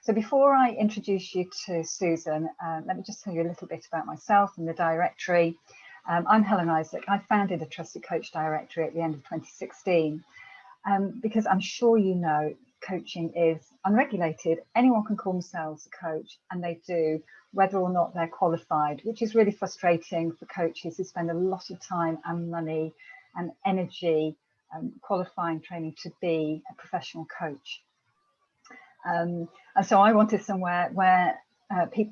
So before I introduce you to Susan, let me just tell you a little bit about myself and the directory. I'm Helen Isaac. I founded the Trusted Coach Directory at the end of 2016 because I'm sure you know coaching is unregulated. Anyone can call themselves a coach, and they do, whether or not they're qualified, which is really frustrating for coaches who spend a lot of time and money and energy qualifying, training to be a professional coach. And so I wanted somewhere where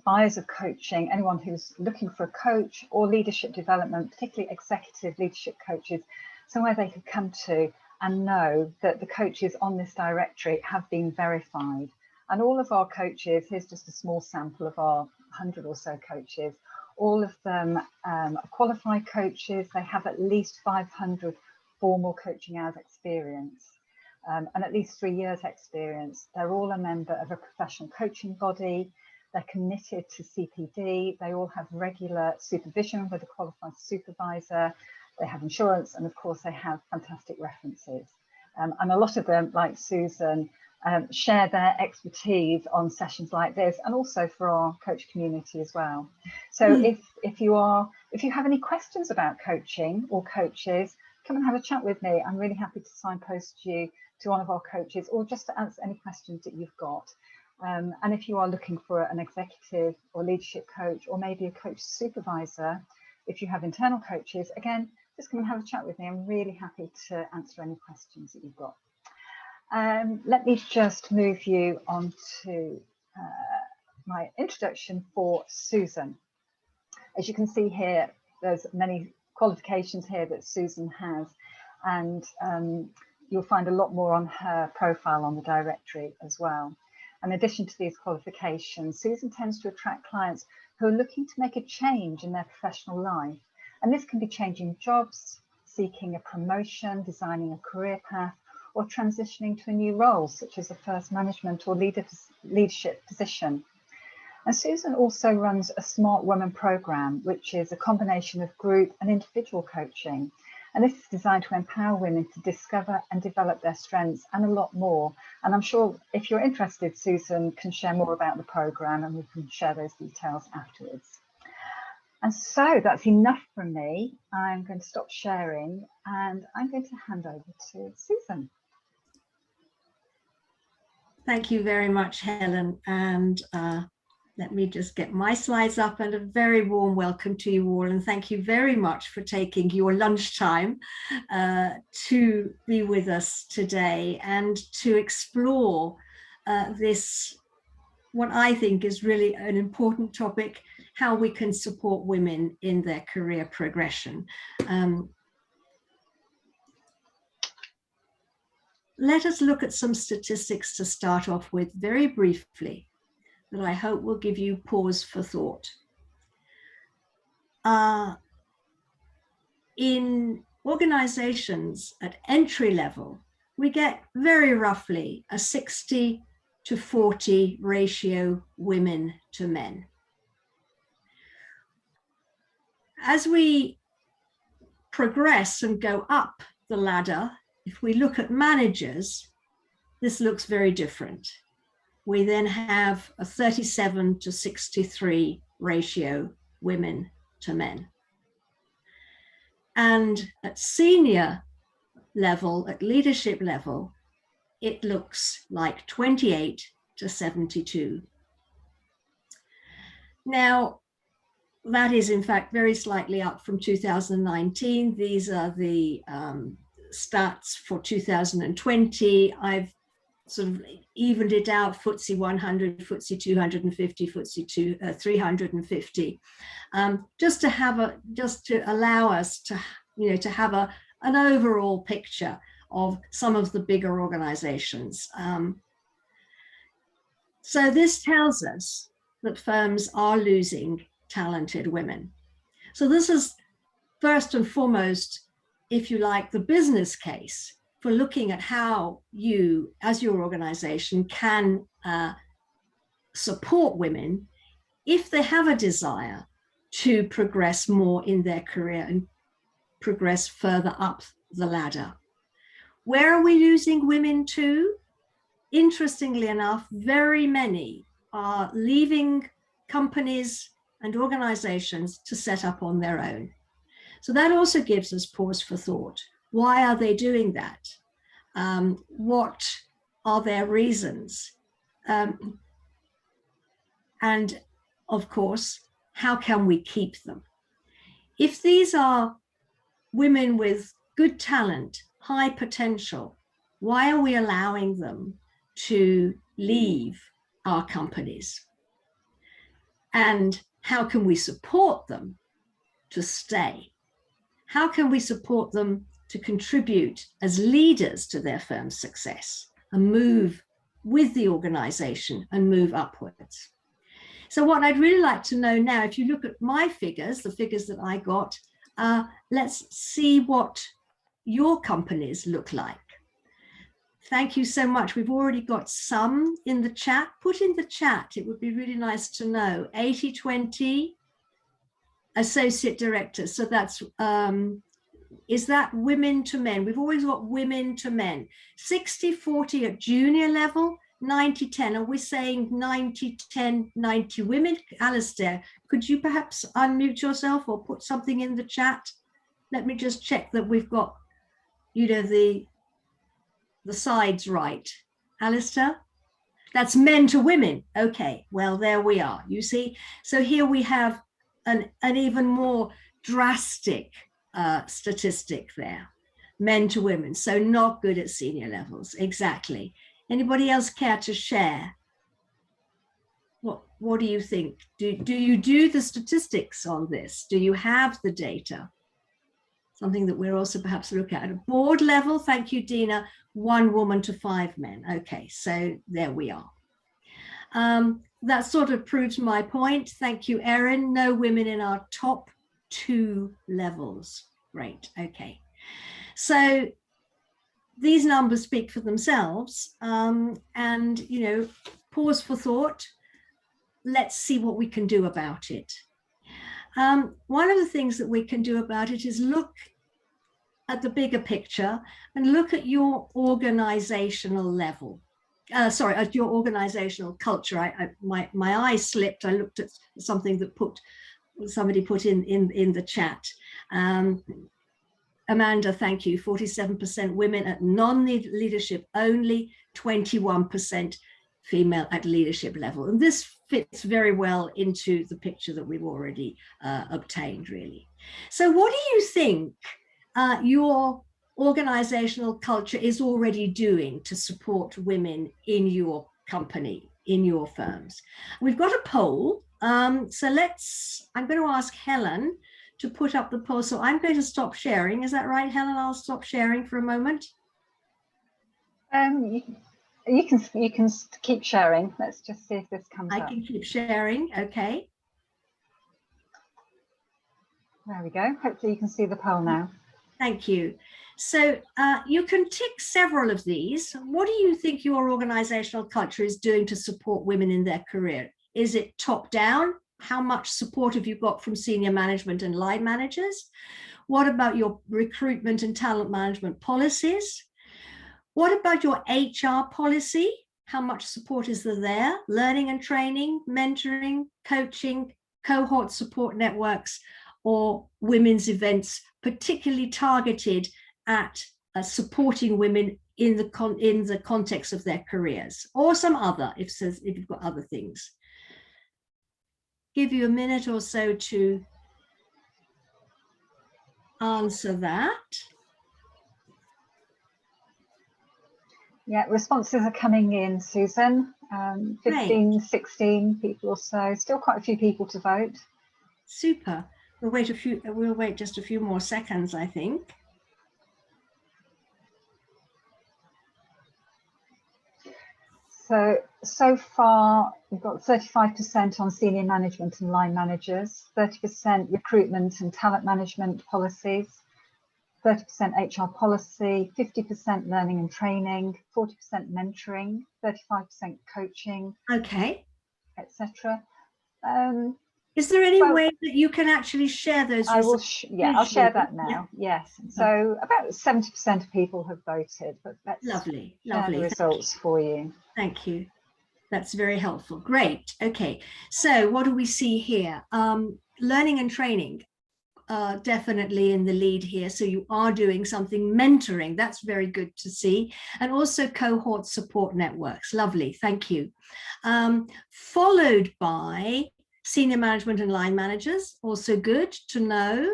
buyers of coaching, anyone who's looking for a coach or leadership development, particularly executive leadership coaches, somewhere they could come to and know that the coaches on this directory have been verified. And all of our coaches, here's just a small sample of our 100 or so coaches, all of them are qualified coaches. They have at least 500 formal coaching hours experience. And at least 3 years experience. They're all a member of a professional coaching body. They're committed to CPD. They all have regular supervision with a qualified supervisor. They have insurance, and of course they have fantastic references. And a lot of them, like Susan, share their expertise on sessions like this, and also for our coach community as well. So if you have any questions about coaching or coaches, come and have a chat with me. I'm really happy to signpost you to one of our coaches, or just to answer any questions that you've got. And if you are looking for an executive or leadership coach, or maybe a coach supervisor, if you have internal coaches, again, just come and have a chat with me. I'm really happy to answer any questions that you've got. Let me just move you on to my introduction for Susan. As you can see here, there's many qualifications here that Susan has, and you'll find a lot more on her profile on the directory as well. In addition to these qualifications, Susan tends to attract clients who are looking to make a change in their professional life. And this can be changing jobs, seeking a promotion, designing a career path, or transitioning to a new role, such as a first management or leadership position. And Susan also runs a Smart Woman program, which is a combination of group and individual coaching. And this is designed to empower women to discover and develop their strengths and a lot more. And I'm sure if you're interested, Susan can share more about the program, and we can share those details afterwards. And so that's enough from me. I'm going to stop sharing, and I'm going to hand over to Susan. Thank you very much, Helen. And let me just get my slides up, and a very warm welcome to you all. And thank you very much for taking your lunchtime to be with us today and to explore this, what I think is really an important topic, how we can support women in their career progression. Let us look at some statistics to start off with very briefly, that I hope will give you pause for thought. In organizations at entry level, we get very roughly a 60 to 40 ratio women to men. As we progress and go up the ladder, if we look at managers, this looks very different. We then have a 37 to 63 ratio women to men. And at senior level, at leadership level, it looks like 28 to 72. Now, that is in fact very slightly up from 2019. These are the stats for 2020. I've sort of evened it out: FTSE 100, FTSE 250, FTSE 350, just to allow us to, to have an overall picture of some of the bigger organizations. So this tells us that firms are losing talented women. So this is first and foremost, if you like, the business case for looking at how you, as your organization, can support women if they have a desire to progress more in their career and progress further up the ladder. Where are we losing women to? interestingly enough, very many are leaving companies and organizations to set up on their own. So that also gives us pause for thought. Why are they doing that? What are their reasons? And of course, how can we keep them? If these are women with good talent, high potential, why are we allowing them to leave our companies? And how can we support them to stay? How can we support them to contribute as leaders to their firm's success and move with the organization and move upwards? So what I'd really like to know now, if you look at my figures, the figures that I got, let's see what your companies look like. Thank you so much. We've already got some in the chat. Put in the chat, it would be really nice to know. 80-20 associate directors. So that's, is that women to men? We've always got women to men. 60-40 at junior level, 90-10. Are we saying 90-10, 90 women? Alistair, could you perhaps unmute yourself or put something in the chat? Let me just check that we've got, you know, the sides right. Alistair? That's men to women. Okay, well, there we are, you see. So here we have an even more drastic statistic there, men to women. So not good at senior levels, exactly. Anybody else care to share? What do you think? Do you do the statistics on this? Do you have the data? Something that we're also perhaps look at a board level. Thank you, Dina. 1 woman to 5 men. Okay, so there we are. That sort of proves my point. Thank you, Erin. No women in our top 2 levels. Great, okay. So these numbers speak for themselves, and, you know, pause for thought. Let's see what we can do about it. One of the things that we can do about it is look at the bigger picture and look at your organizational level. At your organizational culture. My eye slipped. I looked at something that somebody put in the chat. Amanda, thank you. 47% women at non-leadership only, 21% female at leadership level. And this fits very well into the picture that we've already obtained, really. So what do you think your organizational culture is already doing to support women in your company, in your firms? We've got a poll. So I'm going to ask Helen to put up the poll. So I'm going to stop sharing. Is that right, Helen? I'll stop sharing for a moment. You can keep sharing. Let's just see if this comes up. I can keep sharing. Okay. There we go. Hopefully you can see the poll now. Thank you. So you can tick several of these. What do you think your organizational culture is doing to support women in their career? Is it top down? How much support have you got from senior management and line managers? What about your recruitment and talent management policies? What about your HR policy? How much support is there? Learning and training, mentoring, coaching, cohort support networks, or women's events, particularly targeted at supporting women in the context of their careers, or some other, if you've got other things. Give you a minute or so to answer that. Yeah, responses are coming in, Susan. 15, Great. 16 people or so. Still quite a few people to vote. Super. We'll wait just a few more seconds, I think. So far, we've got 35% on senior management and line managers, 30% recruitment and talent management policies, 30% HR policy, 50% learning and training, 40% mentoring, 35% coaching, okay, etc. Is there any Well, way that you can actually share those I will, results? yeah, I'll share that Yeah. now. Yes. So about 70% of people have voted, but let's Lovely, share the lovely. results for you. Thank you. That's very helpful. Great. Okay. So what do we see here? Learning and training. Definitely in the lead here. So you are doing something. Mentoring, that's very good to see. And also cohort support networks. Lovely, thank you. Followed by senior management and line managers, also good to know,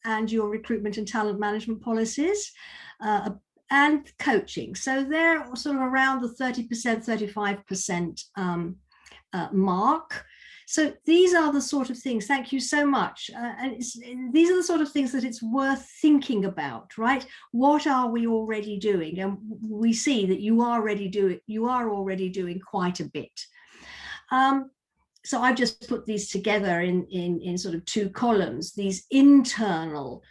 and your recruitment and talent management policies, and coaching. So they're sort of around the 30%, 35% mark. So these are the sort of things, thank you so much. And these are the sort of things that it's worth thinking about, right? What are we already doing? And we see that you are already doing quite a bit. So I've just put these together in sort of two columns, these internal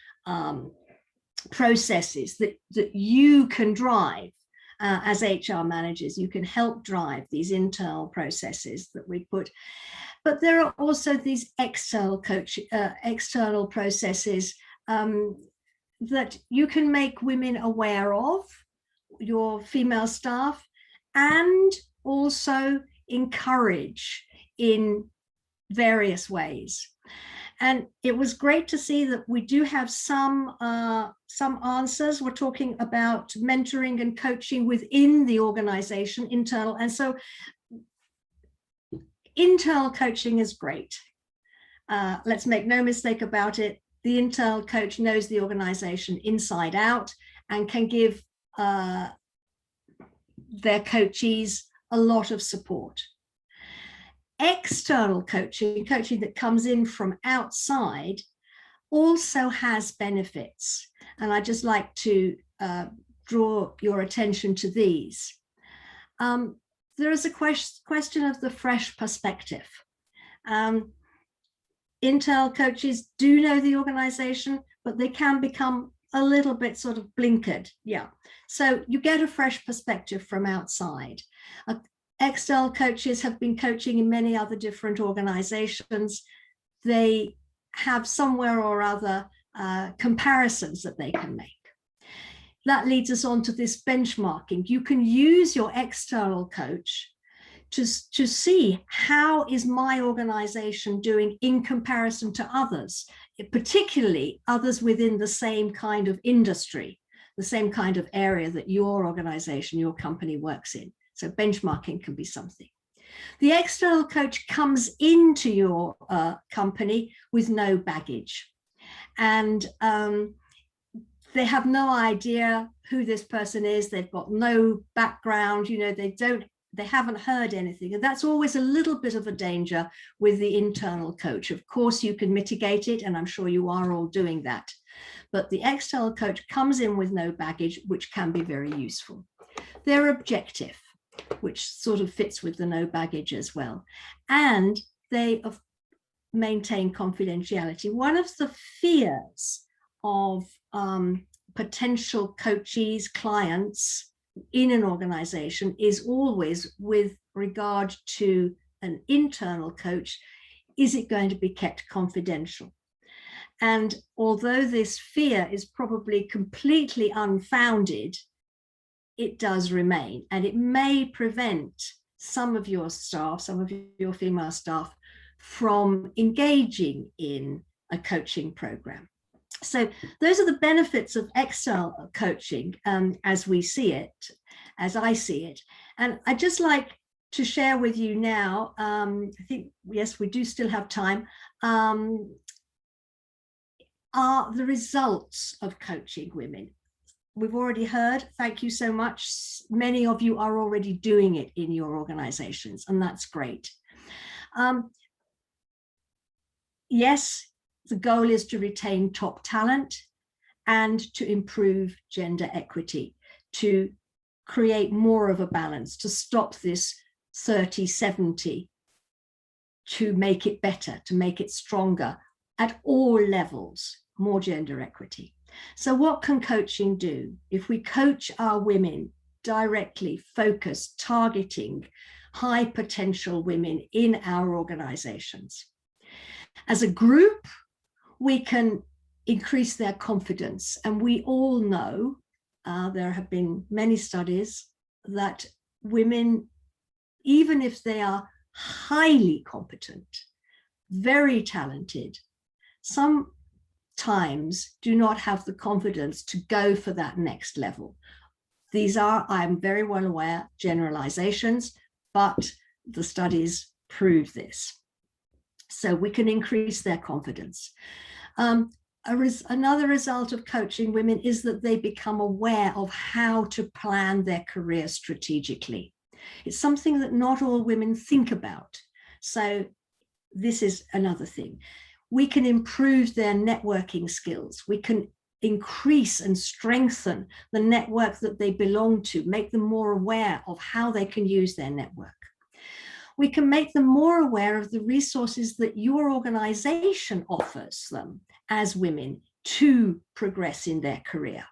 processes that you can drive as HR managers. You can help drive these internal processes that we put. But there are also these external processes that you can make women aware of, your female staff, and also encourage in various ways. And it was great to see that we do have some answers. We're talking about mentoring and coaching within the organization, internal. And so internal coaching is great. Let's make no mistake about it. The internal coach knows the organization inside out and can give their coachees a lot of support. External coaching that comes in from outside, also has benefits. And I'd just like to draw your attention to these. There is a question of the fresh perspective. Internal coaches do know the organization, but they can become a little bit sort of blinkered. Yeah. So you get a fresh perspective from outside. External coaches have been coaching in many other different organizations. They have somewhere or other comparisons that they can make. That leads us on to this benchmarking. You can use your external coach to see how is my organization doing in comparison to others, particularly others within the same kind of industry, the same kind of area that your organization, your company works in. So benchmarking can be something. The external coach comes into your company with no baggage, and they have no idea who this person is. They've got no background, you know, they haven't heard anything. And that's always a little bit of a danger with the internal coach. Of course, you can mitigate it, and I'm sure you are all doing that. But the external coach comes in with no baggage, which can be very useful. They're objective, which sort of fits with the no baggage as well. And they maintain confidentiality. One of the fears of potential coachees, clients in an organization is always with regard to an internal coach, is it going to be kept confidential? And although this fear is probably completely unfounded, it does remain, and it may prevent some of your staff, some of your female staff, from engaging in a coaching program. So those are the benefits of external coaching as we see it, as I see it. And I'd just like to share with you now, I think, yes, we do still have time, are the results of coaching women. We've already heard, thank you so much. Many of you are already doing it in your organizations, and that's great. Yes, the goal is to retain top talent and to improve gender equity, to create more of a balance, to stop this 30-70, to make it better, to make it stronger at all levels, more gender equity. So what can coaching do? If we coach our women directly, focused, targeting high potential women in our organizations, As a group, we can increase their confidence. And we all know, there have been many studies that women, even if they are highly competent, very talented, sometimes do not have the confidence to go for that next level. These are, I'm very well aware, generalizations, but the studies prove this. So we can increase their confidence. Another result of coaching women is that they become aware of how to plan their career strategically. It's something that not all women think about. So this is another thing. We can improve their networking skills. We can increase and strengthen the network that they belong to, make them more aware of how they can use their network. We can make them more aware of the resources that your organization offers them as women to progress in their career.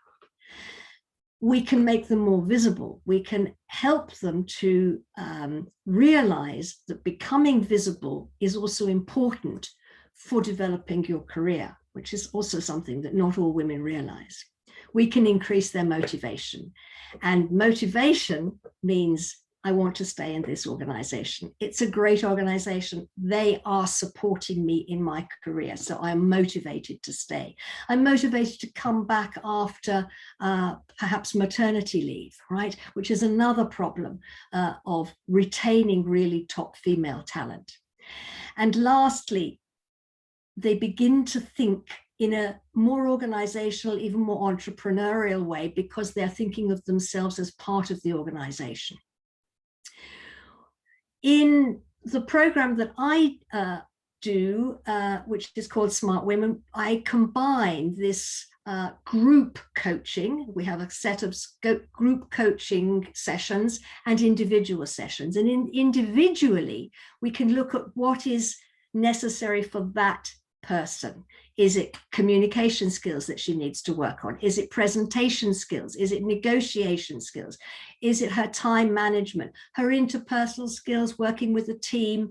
We can make them more visible. We can help them to realize that becoming visible is also important for developing your career, which is also something that not all women realize. We can increase their motivation. And motivation means, I want to stay in this organization. It's a great organization. They are supporting me in my career, so I'm motivated to stay. I'm motivated to come back after perhaps maternity leave, right? Which is another problem of retaining really top female talent. And lastly, they begin to think in a more organizational, even more entrepreneurial way, because they're thinking of themselves as part of the organization. In the program that I do, which is called Smart Women, I combine this group coaching. We have a set of group coaching sessions and individual sessions. And individually, we can look at what is necessary for that person. Is it communication skills that she needs to work on? Is it presentation skills? Is it negotiation skills? Is it her time management, her interpersonal skills, working with a team?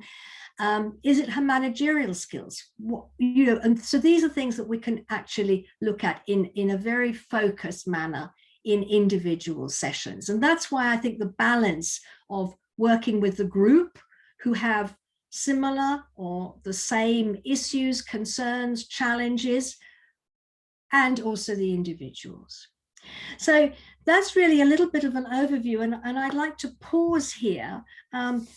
Is it her managerial skills? And so these are things that we can actually look at in a very focused manner in individual sessions. And that's why I think the balance of working with the group who have similar or the same issues, concerns, challenges, and also the individuals. So that's really a little bit of an overview, and I'd like to pause here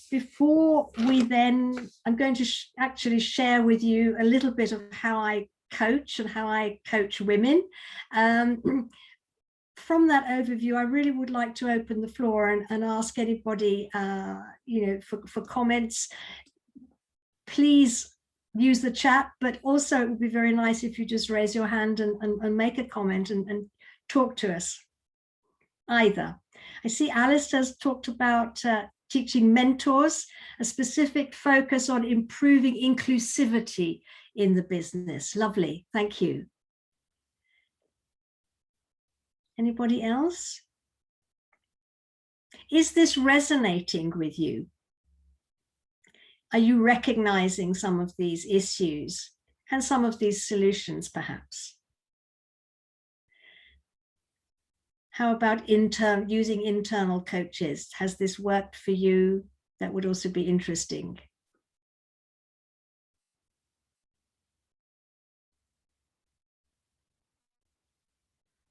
before we then, I'm going to actually share with you a little bit of how I coach and how I coach women. From that overview, I really would like to open the floor and ask anybody, for comments. Please use the chat, but also it would be very nice if you just raise your hand and make a comment and talk to us. Either. I see Alistair has talked about teaching mentors, a specific focus on improving inclusivity in the business. Lovely, thank you. Anybody else? Is this resonating with you? Are you recognizing some of these issues and some of these solutions, perhaps? How about using internal coaches? Has this worked for you? That would also be interesting.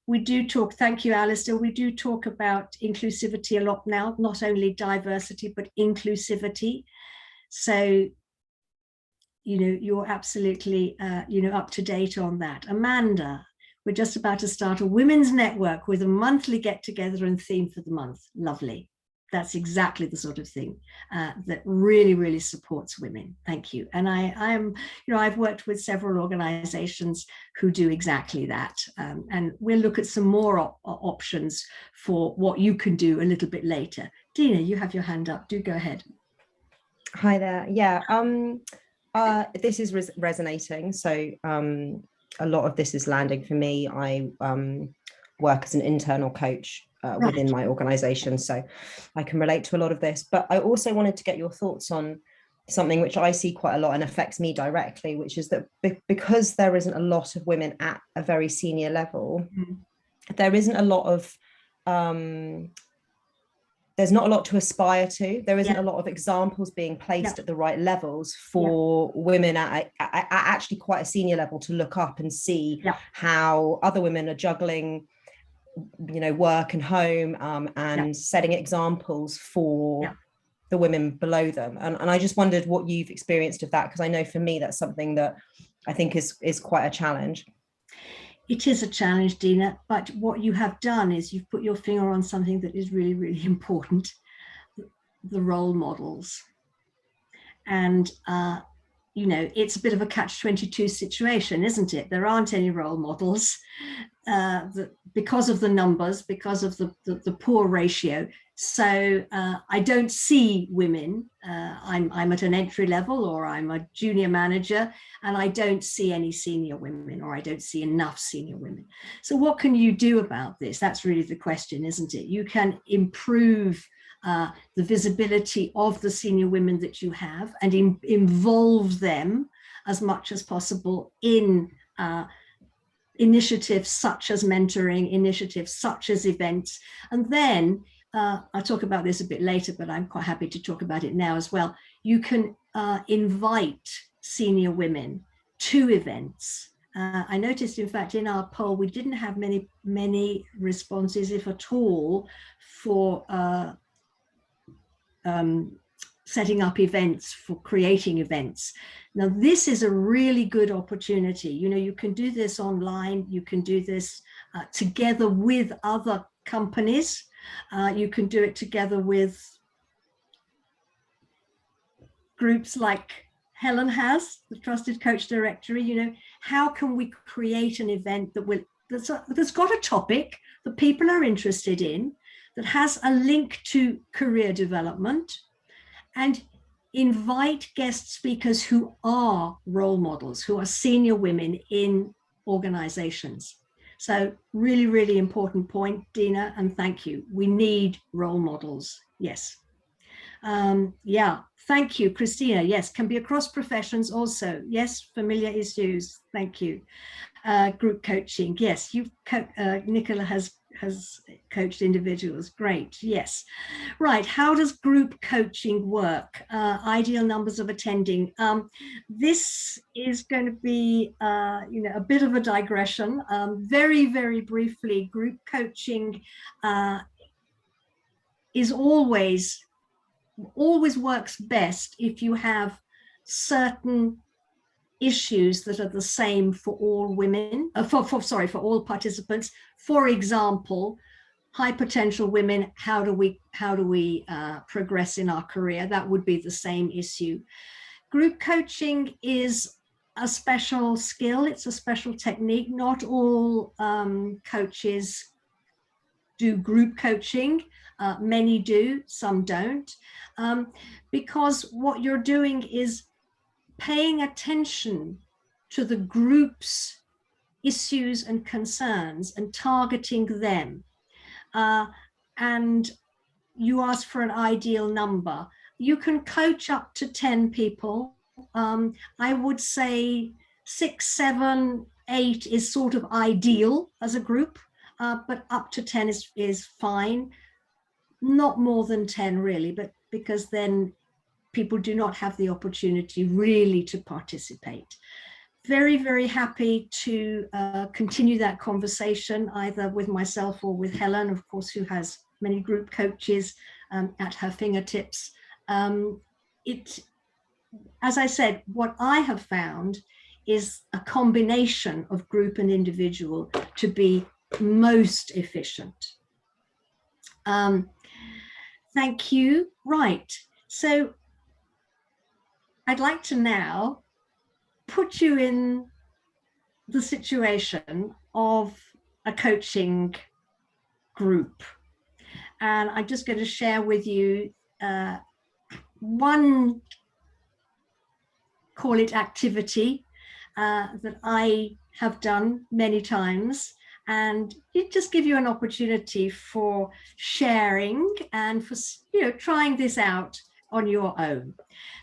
We do talk, thank you, Alistair, we do talk about inclusivity a lot now, not only diversity, but inclusivity. So, you're absolutely, up to date on that. Amanda, we're just about to start a women's network with a monthly get-together and theme for the month. Lovely. That's exactly the sort of thing that really, really supports women. Thank you. And I've worked with several organizations who do exactly that. And we'll look at some more options for what you can do a little bit later. Dina, you have your hand up. Do go ahead. Hi there. Yeah, this is resonating. So a lot of this is landing for me. I work as an internal coach within my organization, so I can relate to a lot of this. But I also wanted to get your thoughts on something which I see quite a lot and affects me directly, which is that because there isn't a lot of women at a very senior level, there isn't a lot of there's not a lot to aspire to. There isn't a lot of examples being placed at the right levels for women at actually quite a senior level to look up and see how other women are juggling, you know, work and home, and setting examples for the women below them. And I just wondered what you've experienced of that, because I know for me that's something that I think is quite a challenge. It is a challenge, Dina, but what you have done is you've put your finger on something that is really, really important, the role models. And, you know, it's a bit of a catch-22 situation, isn't it? There aren't any role models because of the numbers, because of the poor ratio. So I don't see women. I'm at an entry level, or I'm a junior manager, and I don't see any senior women, or I don't see enough senior women. So what can you do about this? That's really the question, isn't it? You can improve the visibility of the senior women that you have, and involve them as much as possible in initiatives such as mentoring, initiatives such as events. And then I'll talk about this a bit later, but I'm quite happy to talk about it now as well. You can invite senior women to events. I noticed, in fact, in our poll, we didn't have many responses, if at all, for setting up events, for creating events. Now, this is a really good opportunity. You know, you can do this online. You can do this together with other companies. You can do it together with groups like Helen has, the Trusted Coach Directory. You know, how can we create an event that's got a topic that people are interested in, that has a link to career development, and invite guest speakers who are role models, who are senior women in organizations. So really, really important point, Dina, and thank you. We need role models. Yes. Yeah, thank you, Christina. Yes, can be across professions also. Yes, familiar issues. Thank you. Group coaching. Yes, Nicola has coached individuals. Great. Yes. Right. How does group coaching work? Ideal numbers of attending. This is going to be, you know, a bit of a digression. Very, very briefly, group coaching is always works best if you have certain issues that are the same for all women, for all participants. For example, high potential women, how do we progress in our career? That would be the same issue. Group coaching is a special skill. It's a special technique. Not all coaches do group coaching. Many do, some don't, because what you're doing is paying attention to the group's issues and concerns and targeting them. And you ask for an ideal number. You can coach up to 10 people. I would say 6, 7, 8 is sort of ideal as a group, but up to 10 is fine. Not more than 10 really, but because then people do not have the opportunity really to participate. Very, very happy to continue that conversation either with myself or with Helen, of course, who has many group coaches at her fingertips. As I said, what I have found is a combination of group and individual to be most efficient. Thank you. Right. So I'd like to now put you in the situation of a coaching group. And I'm just going to share with you one, call it activity, that I have done many times. And it just give you an opportunity for sharing and for, you know, trying this out on your own.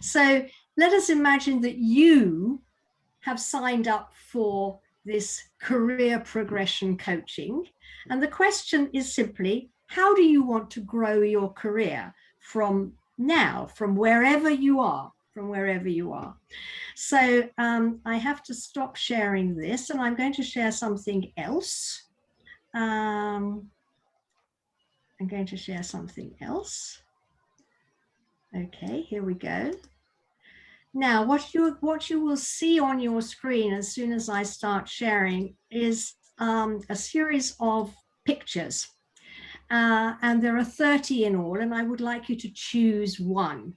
So let us imagine that you have signed up for this career progression coaching. And the question is simply, how do you want to grow your career from now, from wherever you are, So I have to stop sharing this, and I'm going to share something else. I'm going to share something else. Okay, here we go. Now, what you will see on your screen as soon as I start sharing is a series of pictures. And there are 30 in all, and I would like you to choose one.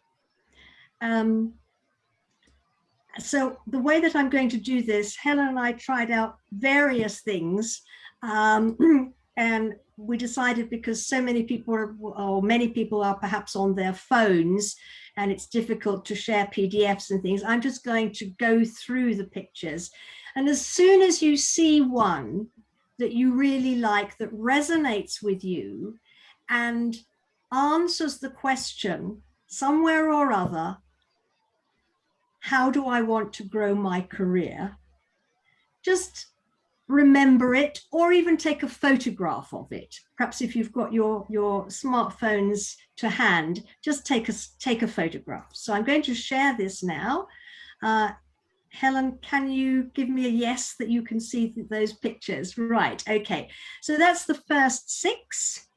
So the way that I'm going to do this, Helen and I tried out various things, and we decided, because so many people are, or many people are perhaps on their phones, and it's difficult to share PDFs and things, I'm just going to go through the pictures. And as soon as you see one that you really like, that resonates with you and answers the question somewhere or other, how do I want to grow my career? Just remember it, or even take a photograph of it. Perhaps if you've got your smartphones to hand, just take a photograph. So I'm going to share this now. Helen, can you give me a yes that you can see those pictures? Right, okay. So that's the first 6.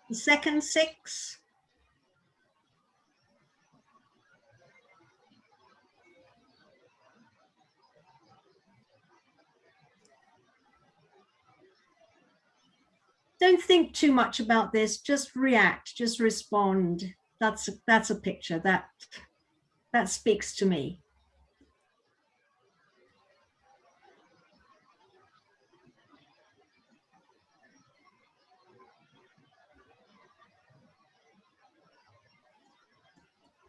The second 6. Don't think too much about this, just react, just respond. That's a picture that speaks to me.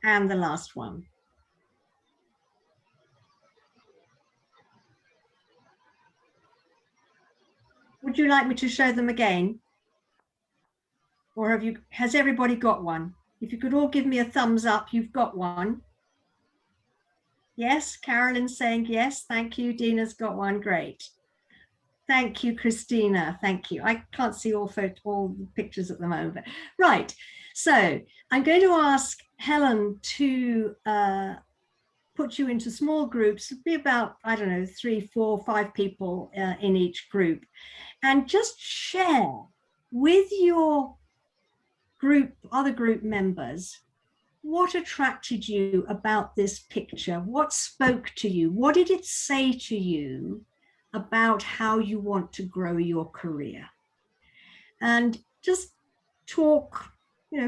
And the last one. Would you like me to show them again? Or has everybody got one? If you could all give me a thumbs up, you've got one. Yes, Carolyn's saying yes. Thank you. Dina's got one. Great. Thank you, Christina. Thank you. I can't see all the pictures at the moment. Right. So I'm going to ask Helen to put you into small groups, be about, I don't know, 3, 4, 5 people in each group, and just share with your group, other group members, what attracted you about this picture? What spoke to you? What did it say to you about how you want to grow your career? And just talk,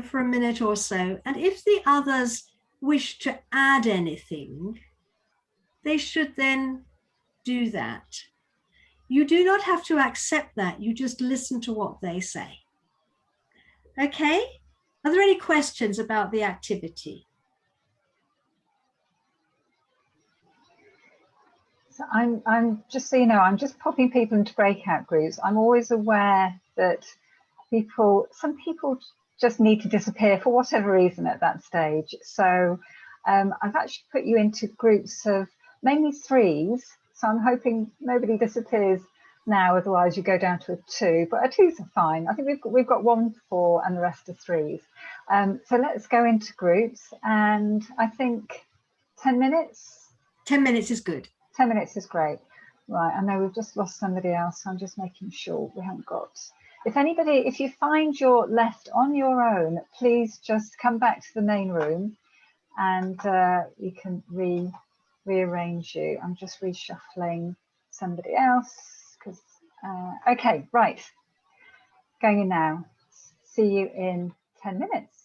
for a minute or so. And if the others wish to add anything, they should then do that. You do not have to accept that. You just listen to what they say. Okay? Are there any questions about the activity? So I'm just so you know, I'm just popping people into breakout groups. I'm always aware that some people just need to disappear for whatever reason at that stage. So I've actually put you into groups of mainly 3s. So I'm hoping nobody disappears now, otherwise you go down to a 2, but a 2s are fine. I think we've got 1, 4 and the rest are 3s. So let's go into groups, and I think 10 minutes? 10 minutes is good. 10 minutes is great. Right, I know we've just lost somebody else, so I'm just making sure we haven't got... If you find you're left on your own, please just come back to the main room, and you can rearrange you. I'm just reshuffling somebody else, because okay, right, going in now. See you in 10 minutes.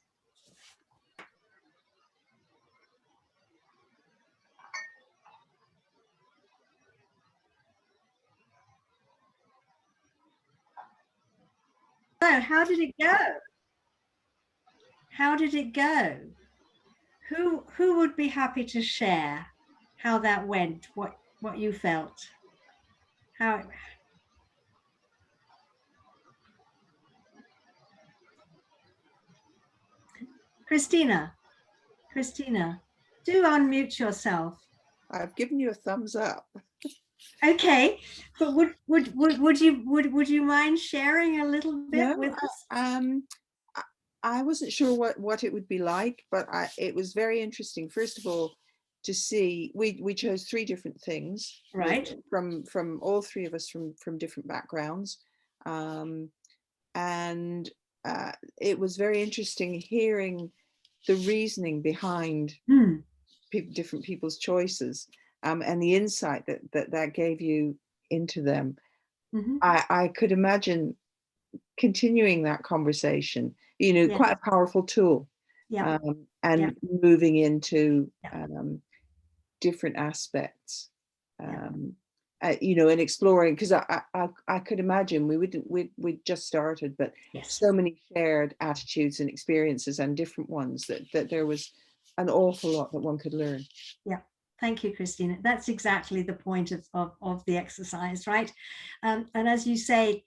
So how did it go? How did it go? Who would be happy to share how that went, what you felt? Christina, do unmute yourself. I've given you a thumbs up. Okay, but would you mind sharing a little bit with us? I wasn't sure what it would be like, but it was very interesting. First of all, to see we chose 3 different things, right, from all 3 of us from different backgrounds, and it was very interesting hearing the reasoning behind different people's choices, and the insight that gave you into them. Mm-hmm. I could imagine continuing that conversation, Yes. quite a powerful tool, Yeah. and moving into Yeah. different aspects, and exploring, because I could imagine we'd just started, but Yes. so many shared attitudes and experiences, and different ones, that there was an awful lot that one could learn. Yeah. Thank you, Christina. That's exactly the point of the exercise, right? And as you said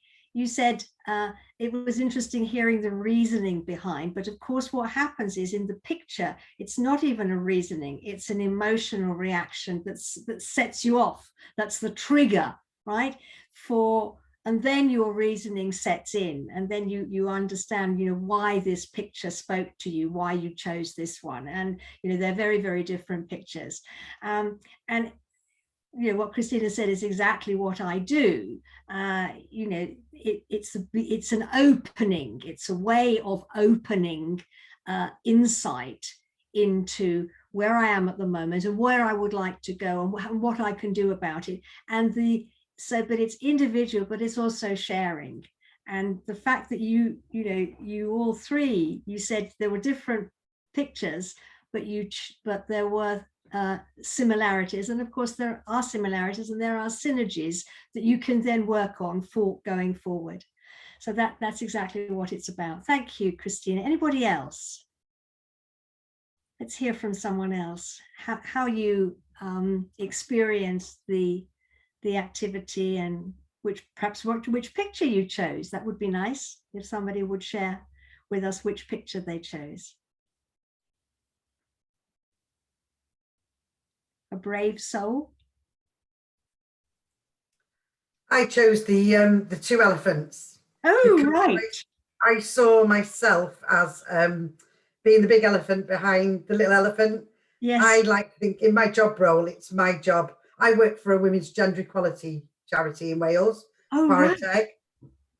it was interesting hearing the reasoning behind, but of course what happens is, in the picture, it's not even a reasoning, it's an emotional reaction that sets you off. That's the trigger, right? And then your reasoning sets in, and then you understand, why this picture spoke to you, why you chose this one. And, they're very, very different pictures. And what Christina said is exactly what I do. It's an opening. It's a way of opening insight into where I am at the moment and where I would like to go and what I can do about it. But it's individual, but it's also sharing. And the fact that you all 3, you said there were different pictures, but there were similarities, and of course there are similarities and there are synergies that you can then work on for going forward. So that's exactly what it's about. Thank you, Christina. Anybody else? Let's hear from someone else, how you experienced the activity, and which picture you chose. That would be nice if somebody would share with us which picture they chose. A brave soul. I chose the 2 elephants. Oh, right. I saw myself as being the big elephant behind the little elephant. Yes. I like to think in my job role, it's my job. I work for a women's gender equality charity in Wales, Parateg, right.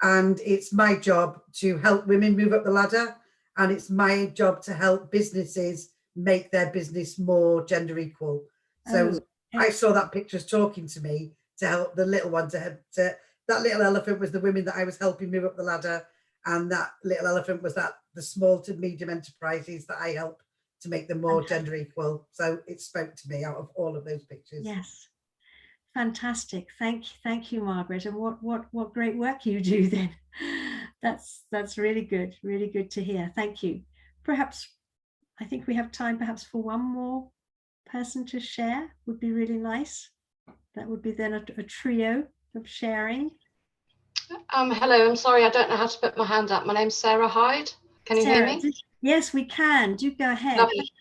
And it's my job to help women move up the ladder, and it's my job to help businesses make their business more gender equal. So I saw that picture as talking to me, to help the little one, that little elephant was the women that I was helping move up the ladder, and that little elephant was the small to medium enterprises that I help to make them more gender equal. So it spoke to me out of all of those pictures. Yes. Fantastic. Thank you, Margaret. And what great work you do then. That's really good to hear. Thank you. Perhaps, I think we have time perhaps for one more person to share. Would be really nice. That would be then a trio of sharing. Hello, I'm sorry, I don't know how to put my hand up. My name's Sarah Hyde. Can you hear me? Yes, we can. Do go ahead. Lovely.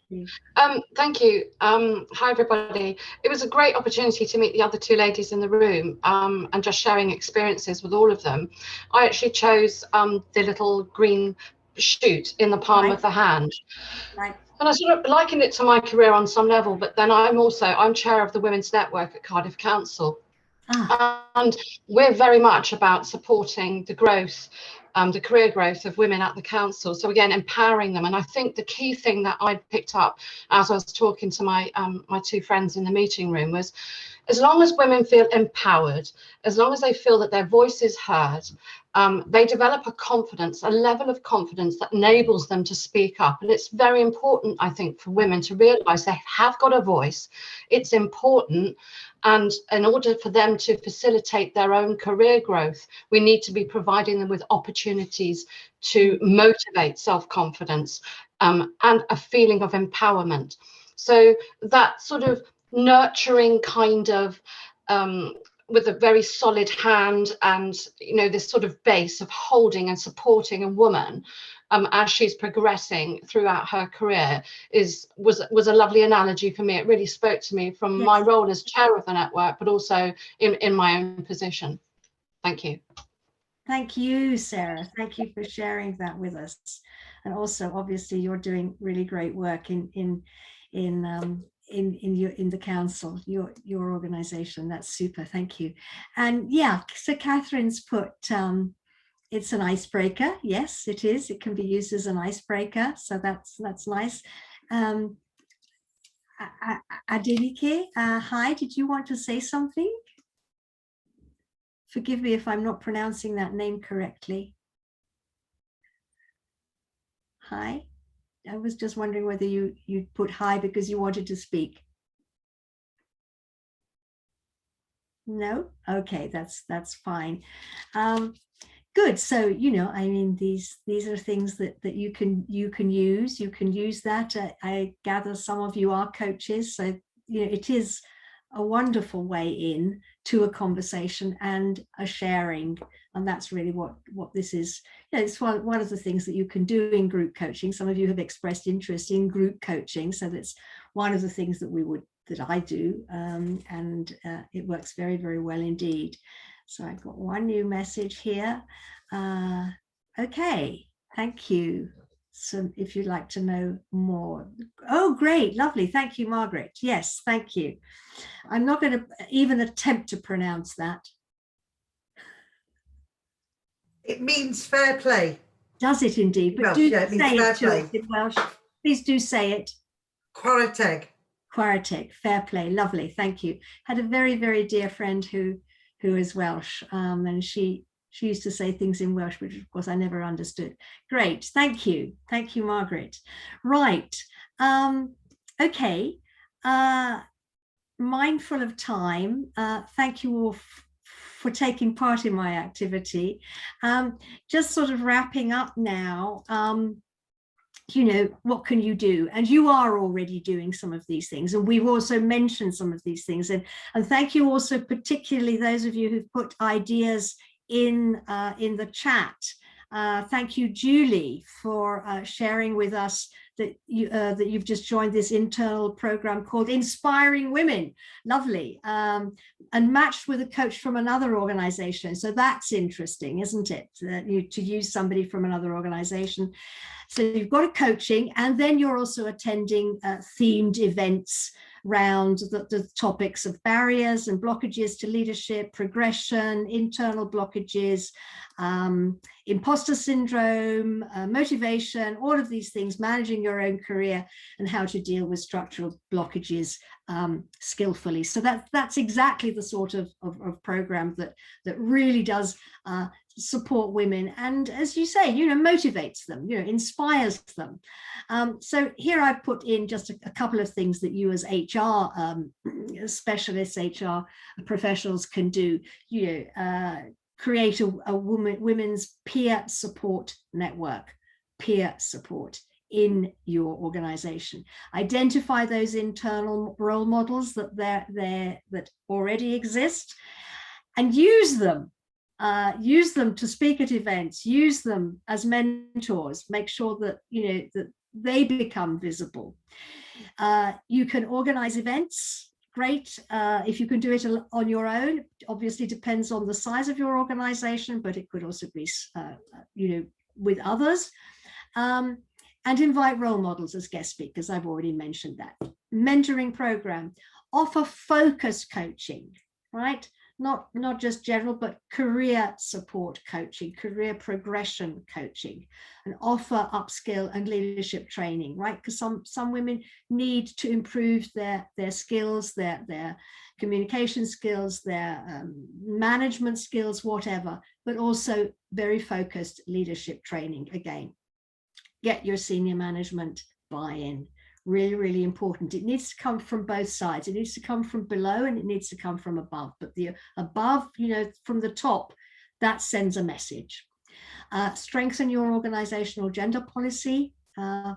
Thank you. Hi, everybody. It was a great opportunity to meet the other 2 ladies in the room, and just sharing experiences with all of them. I actually chose the little green shoot in the palm of the hand. Right. And I sort of likened it to my career on some level, but then I'm chair of the Women's Network at Cardiff Council. And we're very much about supporting the growth, the career growth of women at the council. So again, empowering them. And I think the key thing that I picked up as I was talking to my 2 friends in the meeting room was, as long as women feel empowered, as long as they feel that their voice is heard, they develop a level of confidence that enables them to speak up. And it's very important, I think, for women to realise they have got a voice. It's important. And in order for them to facilitate their own career growth, we need to be providing them with opportunities to motivate self-confidence and a feeling of empowerment. So that sort of nurturing kind of with a very solid hand, and this sort of base of holding and supporting a woman as she's progressing throughout her career was a lovely analogy for me. It really spoke to me from my role as chair of the network, but also in my own position. Thank you. Thank you, Sarah. Thank you for sharing that with us. And also, obviously, you're doing really great work in the council, your organization. That's super. Thank you. And yeah, so Catherine's put it's an icebreaker. Yes, it is. It can be used as an icebreaker. So that's nice. Adelike, hi, did you want to say something? Forgive me if I'm not pronouncing that name correctly. Hi. I was just wondering whether you put hi because you wanted to speak. No? Okay, that's fine. Good. So, I mean, these are things that you can use. You can use that. I gather some of you are coaches, so it is a wonderful way in to a conversation and a sharing. And that's really what this is. It's one of the things that you can do in group coaching. Some of you have expressed interest in group coaching, so that's one of the things that I do, and it works very, very well indeed. So I've got one new message here. Okay, thank you. So if you'd like to know more. Oh, great, lovely. Thank you, Margaret. Yes, thank you. I'm not going to even attempt to pronounce that. It means fair play. Does it indeed? But do say it to us in Welsh. Please do say it. Chwarae teg. Chwarae teg, fair play. Lovely, thank you. Had a very, very dear friend who is Welsh, and she used to say things in Welsh, which of course I never understood. Great, thank you, Margaret. Right, okay. Mindful of time, thank you all for taking part in my activity. Just sort of wrapping up now. What can you do? And you are already doing some of these things, and we've also mentioned some of these things. And thank you also, particularly those of you who've put ideas in the chat. Thank you, Julie, for sharing with us that you've just joined this internal program called Inspiring Women. Lovely. And matched with a coach from another organization. So that's interesting, isn't it? To use somebody from another organization. So you've got a coaching, and then you're also attending themed events around the topics of barriers and blockages to leadership, progression, internal blockages, imposter syndrome, motivation, all of these things, managing your own career, and how to deal with structural blockages skillfully. So that's exactly the sort of program that really does support women, and as you say, motivates them, inspires them. So here I've put in just a couple of things that you as HR specialists, HR professionals can do. Create a women's peer support network, peer support in your organization. Identify those internal role models that already exist, and use them. Use them to speak at events, use them as mentors, make sure that that they become visible. You can organize events, great. If you can do it on your own, obviously depends on the size of your organization, but it could also be with others. And invite role models as guest speakers. I've already mentioned that. Mentoring program, offer focused coaching, right? Not just general, but career support coaching, career progression coaching, and offer upskill and leadership training, right? Because some women need to improve their skills, their communication skills, their management skills, whatever, but also very focused leadership training. Again, get your senior management buy-in. Really, really important. It needs to come from both sides. It needs to come from below, and it needs to come from above. But the above, from the top, that sends a message. Strengthen your organizational gender policy.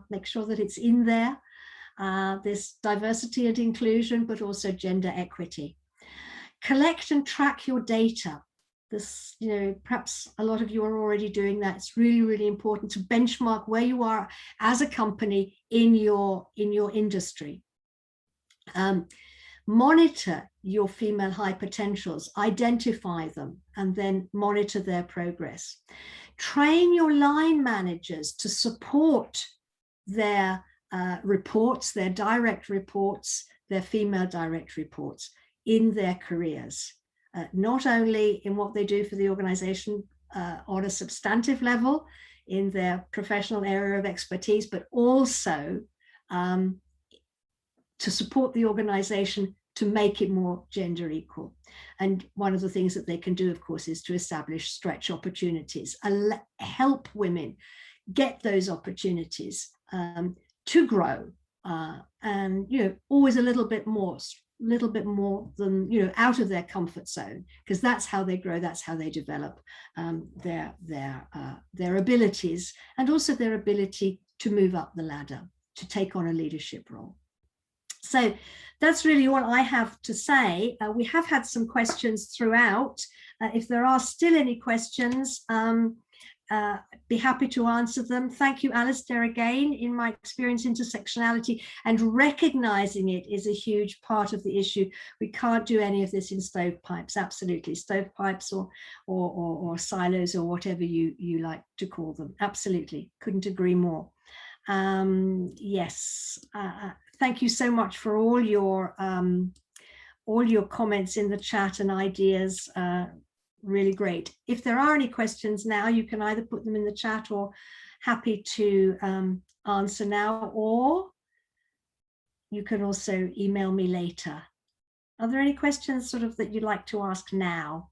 Make sure that it's in there. There's diversity and inclusion, but also gender equity. collect and track your data. This, perhaps a lot of you are already doing that. It's really, really important to benchmark where you are as a company in your industry. Monitor your female high potentials, identify them, and then monitor their progress. Train your line managers to support their reports, their direct reports, their female direct reports in their careers, not only in what they do for the organization on a substantive level in their professional area of expertise, but also to support the organization to make it more gender equal. And one of the things that they can do, of course, is to establish stretch opportunities, help women get those opportunities to grow, and always a little bit more than out of their comfort zone, because that's how they grow, that's how they develop their abilities, and also their ability to move up the ladder, to take on a leadership role. So that's really all I have to say. We have had some questions throughout. If there are still any questions, be happy to answer them. Thank you, Alistair, again. In my experience, intersectionality and recognizing it is a huge part of the issue. We can't do any of this in stovepipes, absolutely. Stovepipes or silos or whatever you like to call them. Absolutely, couldn't agree more. Yes, thank you so much for all your comments in the chat and ideas. Really great. If there are any questions now, you can either put them in the chat or happy to answer now, or you can also email me later. Are there any questions sort of that you'd like to ask now?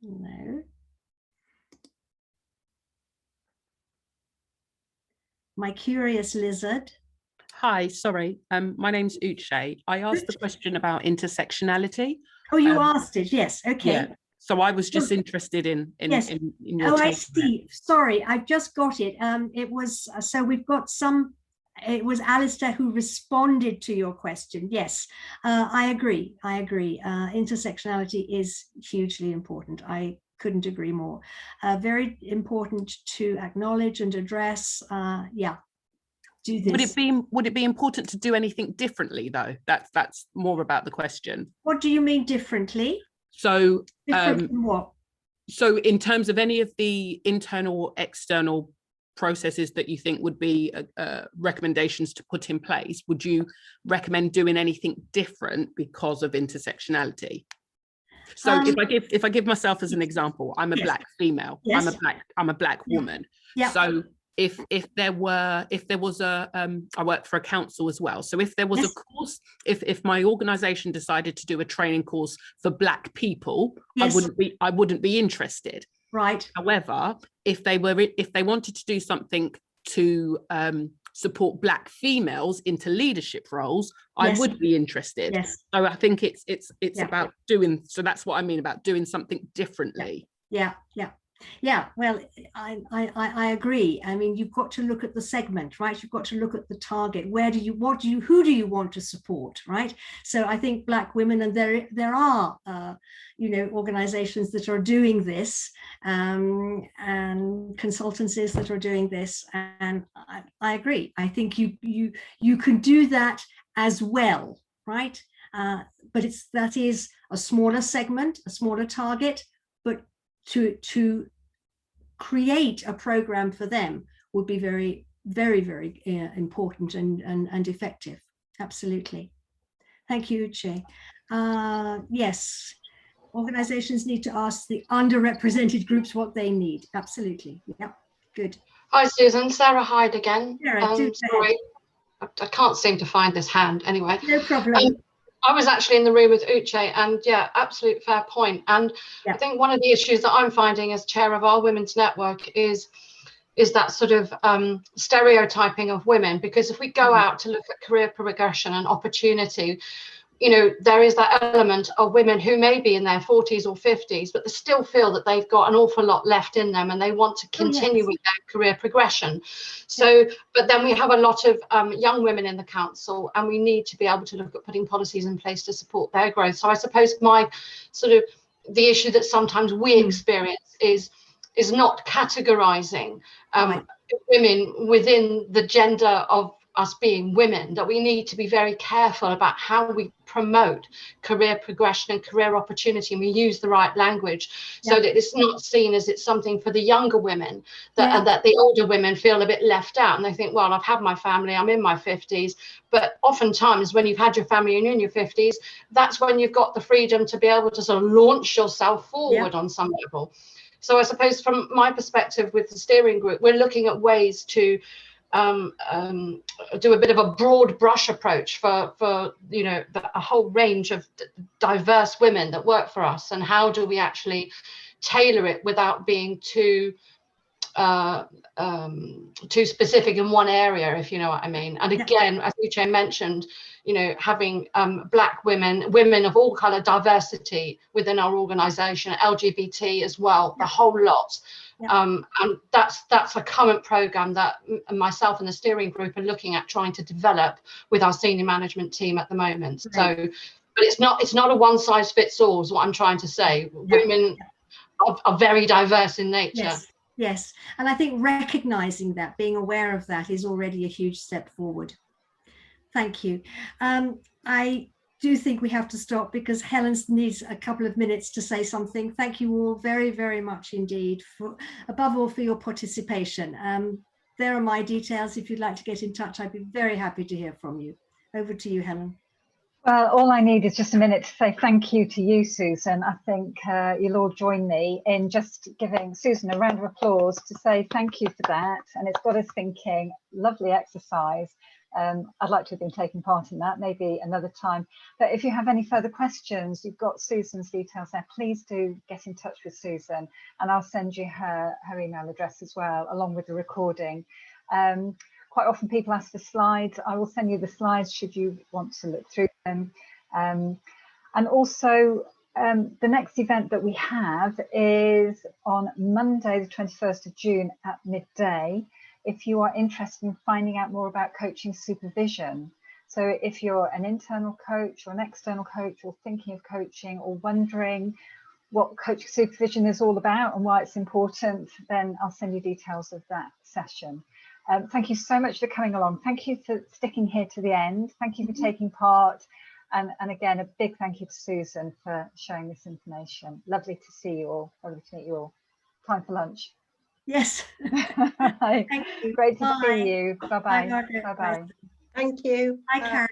No. My curious lizard. Hi, sorry. My name's Uche. I asked the question about intersectionality. Oh, you asked it, yes. Okay. Yeah. So I was just interested in yes. in your take. I see. Sorry, I've just got it. It was so we've got some. It was Alistair who responded to your question. Yes, I agree. I agree. Intersectionality is hugely important. I couldn't agree more. Very important to acknowledge and address. Yeah. Do this. Would it be important to do anything differently though? That's more about the question. What do you mean differently? So different from what? So in terms of any of the internal or external processes that you think would be recommendations to put in place, would you recommend doing anything different because of intersectionality? So if I give myself as an example, I'm a Black female. Yes. I'm a black woman. Yeah. So if there was a I work for a council as well. So if there was a course, if my organization decided to do a training course for Black people, I wouldn't be interested. Right. However, if they wanted to do something to support Black females into leadership roles, I would be interested. Yes. So I think it's about doing. So that's what I mean about doing something differently. Yeah. Well, I agree. I mean, you've got to look at the segment, right? You've got to look at the target. Who do you want to support, right? So I think Black women, and there are organizations that are doing this, and consultancies that are doing this, and I agree. I think you can do that as well, right? But that is a smaller segment, a smaller target, but to create a program for them would be very, very, very important and effective. Absolutely. Thank you, Uche. Yes, organizations need to ask the underrepresented groups what they need. Absolutely. Yeah, good. Hi, Susan. Sarah Hyde again. Sarah, sorry, I can't seem to find this hand anyway. No problem. I was actually in the room with Uche, and yeah, absolute fair point. And I think one of the issues that I'm finding as chair of our women's network is that sort of stereotyping of women, because if we go out to look at career progression and opportunity, you know, there is that element of women who may be in their 40s or 50s, but they still feel that they've got an awful lot left in them and they want to continue with their career progression. So, but then we have a lot of young women in the council, and we need to be able to look at putting policies in place to support their growth. So I suppose my sort of the issue that sometimes we experience is not categorizing women within the gender of us being women, that we need to be very careful about how we promote career progression and career opportunity, and we use the right language so that it's not seen as it's something for the younger women, that that the older women feel a bit left out and they think, well, I've had my family, I'm in my 50s. But oftentimes when you've had your family and you're in your 50s, that's when you've got the freedom to be able to sort of launch yourself forward on some level. So I suppose from my perspective with the steering group, we're looking at ways to do a bit of a broad brush approach for you know, a whole range of diverse women that work for us, and how do we actually tailor it without being too specific in one area, if you know what I mean. And again, as Uche mentioned, you know, having Black women of all colour, diversity within our organisation, LGBT as well, the whole lot. And that's a current programme that myself and the steering group are looking at trying to develop with our senior management team at the moment. So, but it's not a one size fits all is what I'm trying to say. Women are very diverse in nature. Yes, and I think recognising that, being aware of that, is already a huge step forward. Thank you. I do think we have to stop because Helen needs a couple of minutes to say something. Thank you all very, very much indeed, for above all for your participation. There are my details. If you'd like to get in touch, I'd be very happy to hear from you. Over to you, Helen. Well, all I need is just a minute to say thank you to you, Susan. I think you'll all join me in just giving Susan a round of applause to say thank you for that. And it's got us thinking, lovely exercise. I'd like to have been taking part in that, maybe another time. But if you have any further questions, you've got Susan's details there. Please do get in touch with Susan, and I'll send you her email address as well, along with the recording. Quite often people ask for slides. I will send you the slides should you want to look through them. And also the next event that we have is on Monday, the 21st of June at midday. If you are interested in finding out more about coaching supervision. So if you're an internal coach or an external coach, or thinking of coaching, or wondering what coaching supervision is all about and why it's important, then I'll send you details of that session. Thank you so much for coming along. Thank you for sticking here to the end. Thank you for taking part. And again, a big thank you to Susan for sharing this information. Lovely to see you all. Lovely to meet you all. Time for lunch. Yes. Thank you. Great to see you. Bye-bye. Bye, Margaret. Bye-bye. Thank you. Bye, Karen.